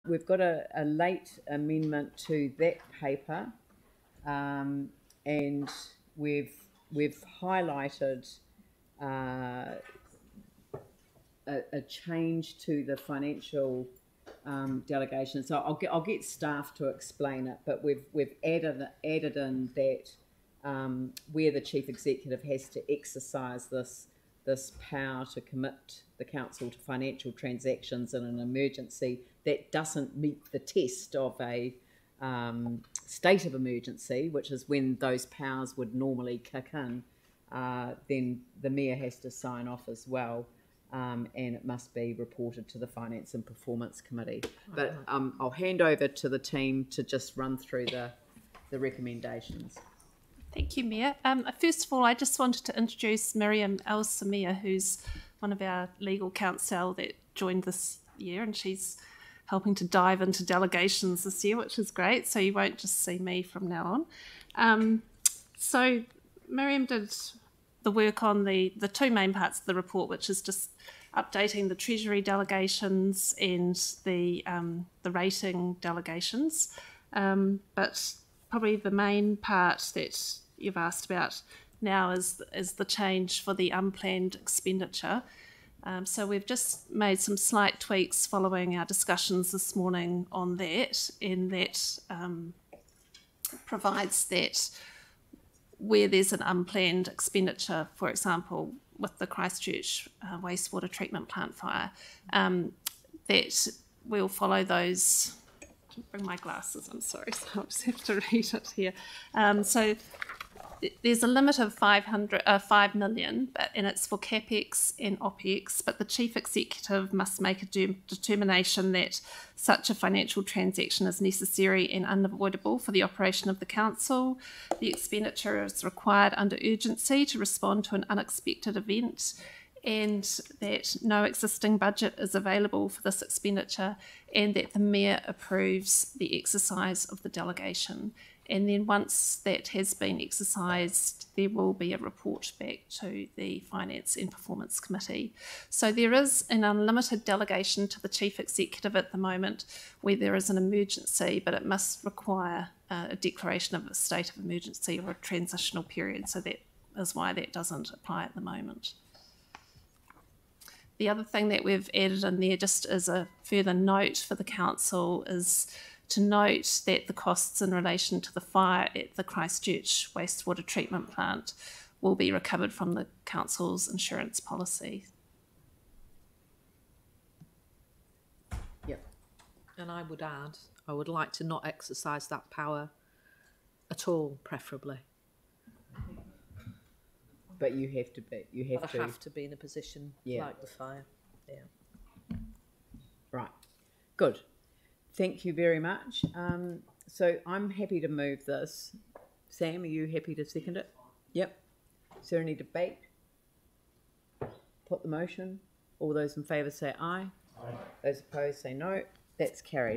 we've got a late amendment to that paper, and we've highlighted a change to the financial delegation. So I'll get staff to explain it, but we've added in that where the chief executive has to exercise this power to commit the council to financial transactions in an emergency that doesn't meet the test of a state of emergency, which is when those powers would normally kick in, then the mayor has to sign off as well, and it must be reported to the Finance and Performance Committee. But I'll hand over to the team to just run through the recommendations. Thank you, Mayor. First of all, I just wanted to introduce Miriam El-Samir, who's one of our legal counsel that joined this year, and she's helping to dive into delegations this year, which is great. So you won't just see me from now on. So Miriam did the work on the two main parts of the report, which is just updating the Treasury delegations and the rating delegations. But probably the main part that you've asked about now is the change for the unplanned expenditure. So we've just made some slight tweaks following our discussions this morning on that, and that provides that where there's an unplanned expenditure, for example, with the Christchurch wastewater treatment plant fire, that we'll follow those. Bring my glasses, I'm sorry, so I'll just have to read it here. So there's a limit of 5 million, and it's for CapEx and OpEx, but the Chief Executive must make a determination that such a financial transaction is necessary and unavoidable for the operation of the Council. The expenditure is required under urgency to respond to an unexpected event, and that no existing budget is available for this expenditure, and that the Mayor approves the exercise of the delegation. And then once that has been exercised, there will be a report back to the Finance and Performance Committee. So there is an unlimited delegation to the Chief Executive at the moment where there is an emergency, but it must require a declaration of a state of emergency or a transitional period. So that is why that doesn't apply at the moment. The other thing that we've added in there, just as a further note for the Council, is to note that the costs in relation to the fire at the Christchurch wastewater treatment plant will be recovered from the Council's insurance policy. Yep. And I would add, I would like to not exercise that power at all, preferably. But you have to be. I have to be in a position like the fire. Yeah. Right. Good. Thank you very much. So I'm happy to move this. Sam, are you happy to second it? Yep. Is there any debate? Put the motion. All those in favour say aye. Aye. Those opposed say no. That's carried.